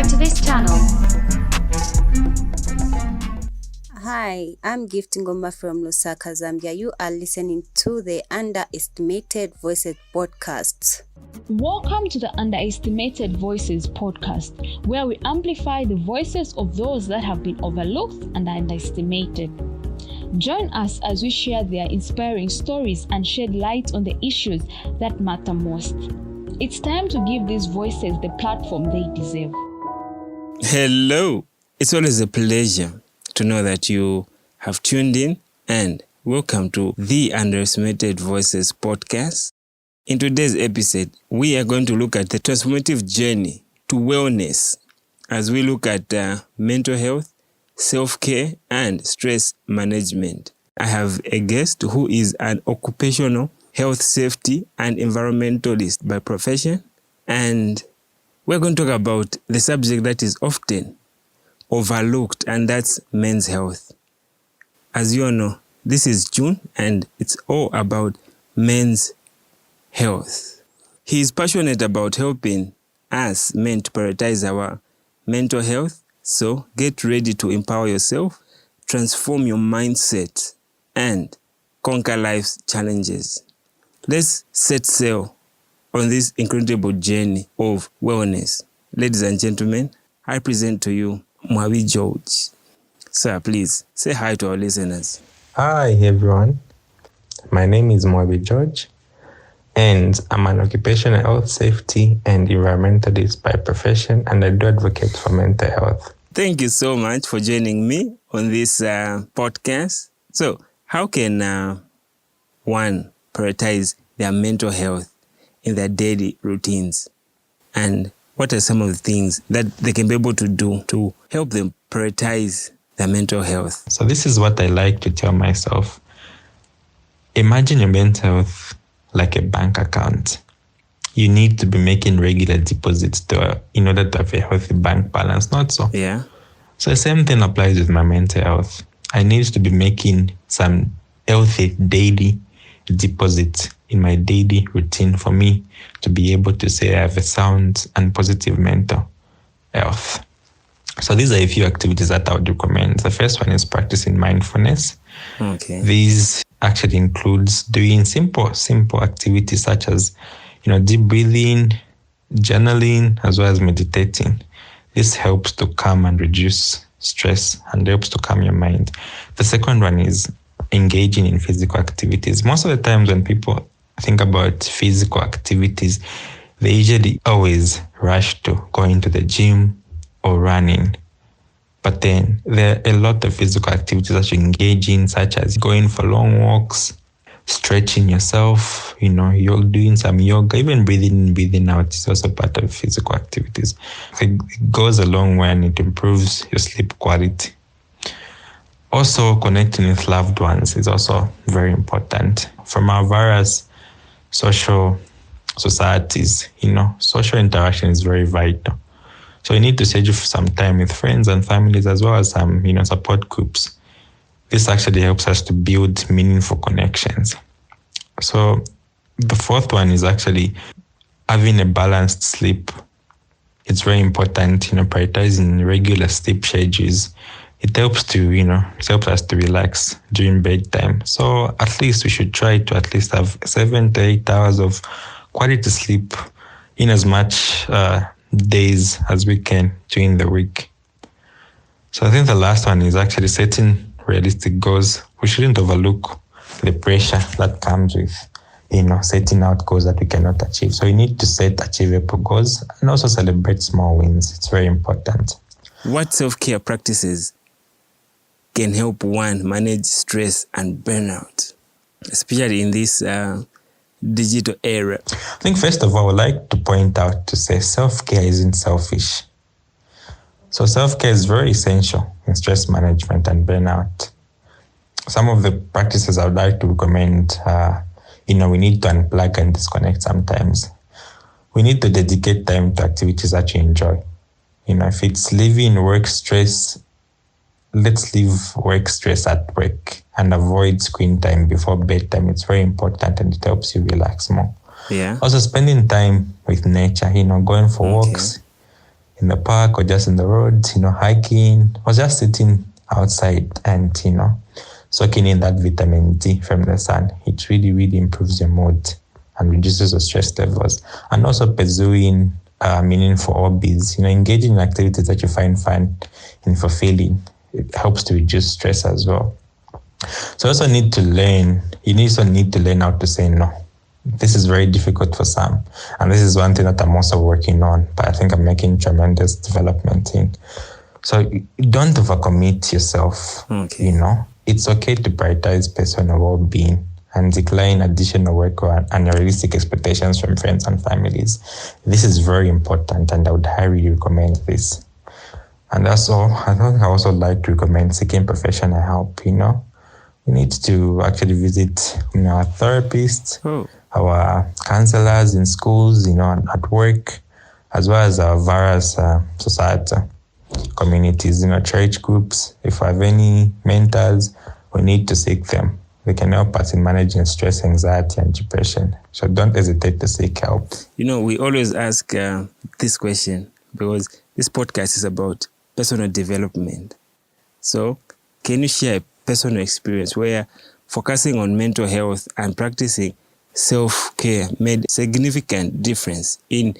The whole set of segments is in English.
subscribe to this channel. Hi, I'm Gift Ngoma from Lusaka, Zambia. You are listening to the Underestimated Voices podcast. Welcome to the Underestimated Voices podcast, where we amplify the voices of those that have been overlooked and underestimated. Join us as we share their inspiring stories and shed light on the issues that matter most. It's time to give these voices the platform they deserve. Hello. It's always a pleasure to know that you have tuned in, and welcome to the Underestimated Voices podcast. In today's episode, we are going to look at the transformative journey to wellness as we look at mental health, self-care, and stress management. I have a guest who is an occupational health safety and environmentalist by profession, and we're going to talk about the subject that is often overlooked, and that's men's health. As you all know, this is June and it's all about men's health. He is passionate about helping us men to prioritize our mental health. So get ready to empower yourself, transform your mindset, and conquer life's challenges. Let's set sail on this incredible journey of wellness. Ladies and gentlemen, I present to you Mwabi George. Sir, please say hi to our listeners. Hi everyone, my name is Mwabi George and I'm an occupational health safety and environmentalist by profession, and I do advocate for mental health. Thank you so much for joining me on this podcast. So how can one prioritize their mental health in their daily routines, and what are some of the things that they can be able to do to help them prioritize their mental health? So this is what I like to tell myself. Imagine your mental health like a bank account. You need to be making regular deposits in order to have a healthy bank balance, not so? Yeah. So the same thing applies with my mental health. I need to be making some healthy daily deposit in my daily routine for me to be able to say I have a sound and positive mental health. So these are a few activities that I would recommend. The first one is practicing mindfulness. Okay. These actually includes doing simple activities such as, deep breathing, journaling, as well as meditating. This helps to calm and reduce stress and helps to calm your mind. The second one is engaging in physical activities. Most of the times when people think about physical activities, they usually always rush to going to the gym or running. But then there are a lot of physical activities that you engage in, such as going for long walks, stretching yourself, you're doing some yoga, even breathing out is also part of physical activities. It goes a long way and it improves your sleep quality. Also, connecting with loved ones is also very important. From our various social societies, social interaction is very vital. So you need to schedule some time with friends and families, as well as some, support groups. This actually helps us to build meaningful connections. So the fourth one is actually having a balanced sleep. It's very important, prioritizing regular sleep schedules. It helps us to relax during bedtime. So at least we should try to at least have 7 to 8 hours of quality sleep in as much days as we can during the week. So I think the last one is actually setting realistic goals. We shouldn't overlook the pressure that comes with, setting out goals that we cannot achieve. So we need to set achievable goals and also celebrate small wins. It's very important. What self-care practices can help one manage stress and burnout, especially in this digital era? I think first of all, I would like to point out to say self-care isn't selfish. So self-care is very essential in stress management and burnout. Some of the practices I would like to recommend are, we need to unplug and disconnect sometimes. We need to dedicate time to activities that you enjoy. If it's leaving work stress, let's leave work stress at work and avoid screen time before bedtime. It's very important and it helps you relax more. Yeah. Also, spending time with nature, going for walks, in the park or just in the road, hiking or just sitting outside and, soaking in that vitamin D from the sun. It really, really improves your mood and reduces the stress levels. And also pursuing meaningful hobbies, engaging in activities that you find fun and fulfilling. It helps to reduce stress as well. So you also need to learn how to say no. This is very difficult for some. And this is one thing that I'm also working on, but I think I'm making tremendous development in. So don't overcommit yourself. Okay. It's okay to prioritize personal well-being and decline additional work or unrealistic expectations from friends and families. This is very important, and I would highly recommend this. And also, I also like to recommend seeking professional help. We need to actually visit our therapists, our counselors in schools, at work, as well as our various society communities, church groups. If we have any mentors, we need to seek them. They can help us in managing stress, anxiety, and depression. So don't hesitate to seek help. We always ask this question because this podcast is about personal development. So can you share a personal experience where focusing on mental health and practicing self-care made a significant difference in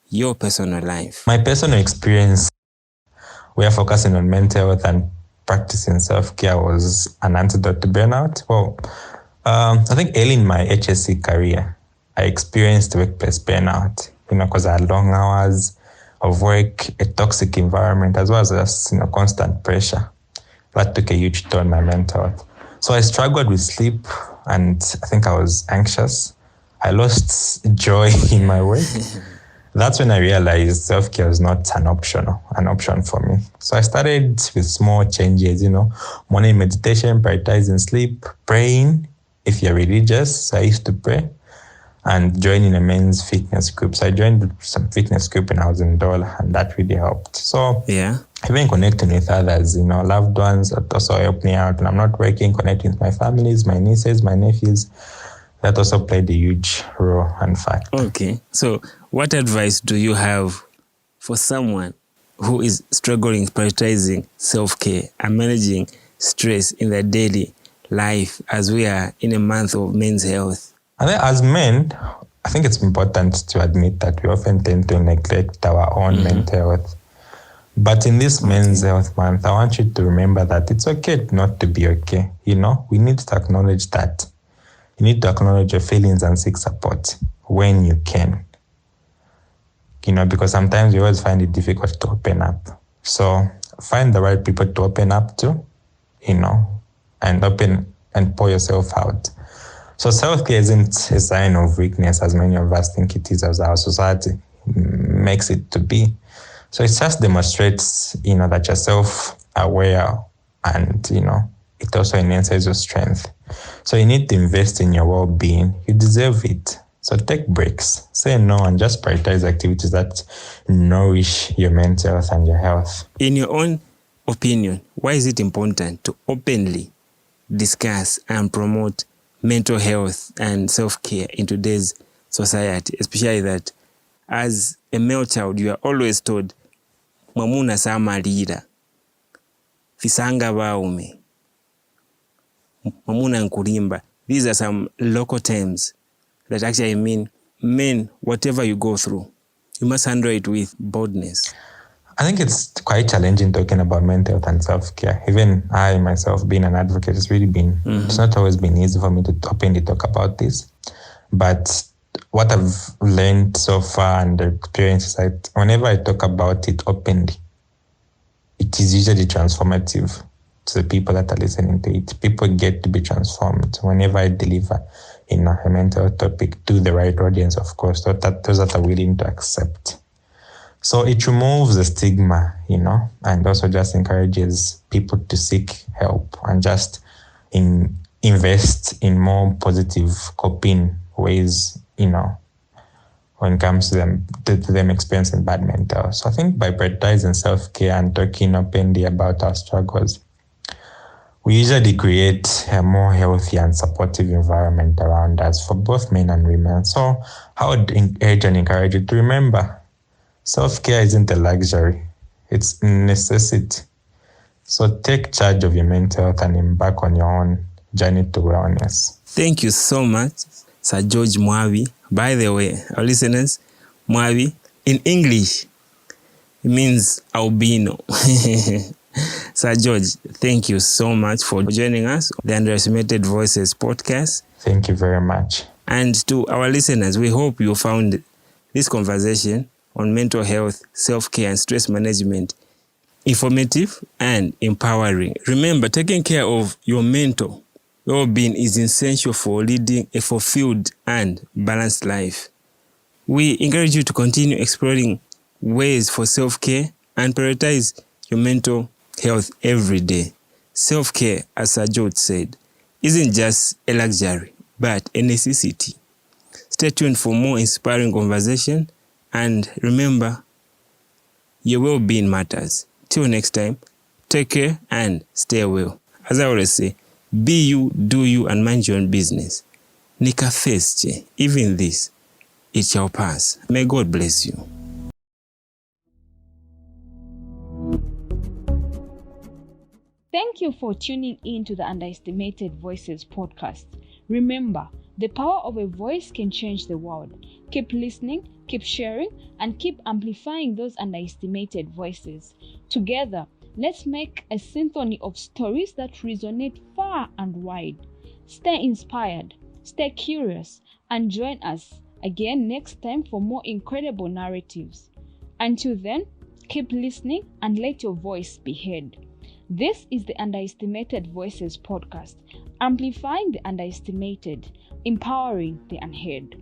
your personal life? My personal experience where focusing on mental health and practicing self-care was an antidote to burnout. Well, I think early in my HSC career, I experienced workplace burnout, because I had long hours of work, a toxic environment, as well as just, constant pressure. That took a huge toll on my mental health. So I struggled with sleep, and I think I was anxious. I lost joy in my work. That's when I realized self-care is not an option for me. So I started with small changes, morning meditation, prioritizing sleep, praying if you're religious. So I used to pray, and joining a men's fitness group. So I joined some fitness group when I was in Dola, and that really helped. So even connecting with others, loved ones, that also helped me out. When I'm not working, connecting with my families, my nieces, my nephews, that also played a huge role and factor. Okay. So what advice do you have for someone who is struggling prioritizing self-care and managing stress in their daily life as we are in a month of men's health? And then as men, I think it's important to admit that we often tend to neglect our own mental health. But in this Men's Health Month, I want you to remember that it's okay not to be okay. We need to acknowledge that. You need to acknowledge your feelings and seek support when you can. Because sometimes you always find it difficult to open up. So find the right people to open up to, and open and pour yourself out. So self-care isn't a sign of weakness as many of us think it is, as our society makes it to be. So it just demonstrates, that you're self-aware, and, it also enhances your strength. So you need to invest in your well-being. You deserve it. So take breaks, say no, and just prioritize activities that nourish your mental health and your health. In your own opinion, why is it important to openly discuss and promote mental health and self-care in today's society, especially that as a male child, you are always told, Mamuna samalira, Fisanga baume, Mamuna nkulimba. These are some local terms that actually mean, men, whatever you go through, you must handle it with boldness. I think it's quite challenging talking about mental health and self-care. Even I, myself, being an advocate, it's not always been easy for me to openly talk about this. But what I've learned so far and the experience is that whenever I talk about it openly, it is usually transformative to the people that are listening to it. People get to be transformed whenever I deliver a mental health topic to the right audience, of course, those that are willing to accept. So it removes the stigma, and also just encourages people to seek help and just invest in more positive coping ways, when it comes to them experiencing bad mental health. So I think by prioritizing self-care and talking openly about our struggles, we usually create a more healthy and supportive environment around us for both men and women. So I would urge and encourage you to remember Self-care isn't a luxury, it's a necessity. So take charge of your mental health and embark on your own journey to wellness. Thank you so much, Sir George Mwabi. By the way, our listeners, Mwabi, in English, it means albino. Sir George, thank you so much for joining us on the Underestimated Voices podcast. Thank you very much. And to our listeners, we hope you found this conversation on mental health, self-care, and stress management informative and empowering. Remember, taking care of your mental well-being is essential for leading a fulfilled and balanced life. We encourage you to continue exploring ways for self-care and prioritize your mental health every day. Self-care, as Sir George said, isn't just a luxury, but a necessity. Stay tuned for more inspiring conversation, and remember, your well-being matters. Till next time, take care and stay well. As I always say, be you, do you, and mind your own business. Nika face, even this, it shall pass. May God bless you. Thank you for tuning in to the Underestimated Voices podcast. Remember, the power of a voice can change the world. Keep listening, keep sharing, and keep amplifying those underestimated voices. Together, let's make a symphony of stories that resonate far and wide. Stay inspired, stay curious, and join us again next time for more incredible narratives. Until then, keep listening and let your voice be heard. This is the Underestimated Voices podcast, amplifying the underestimated, empowering the unheard.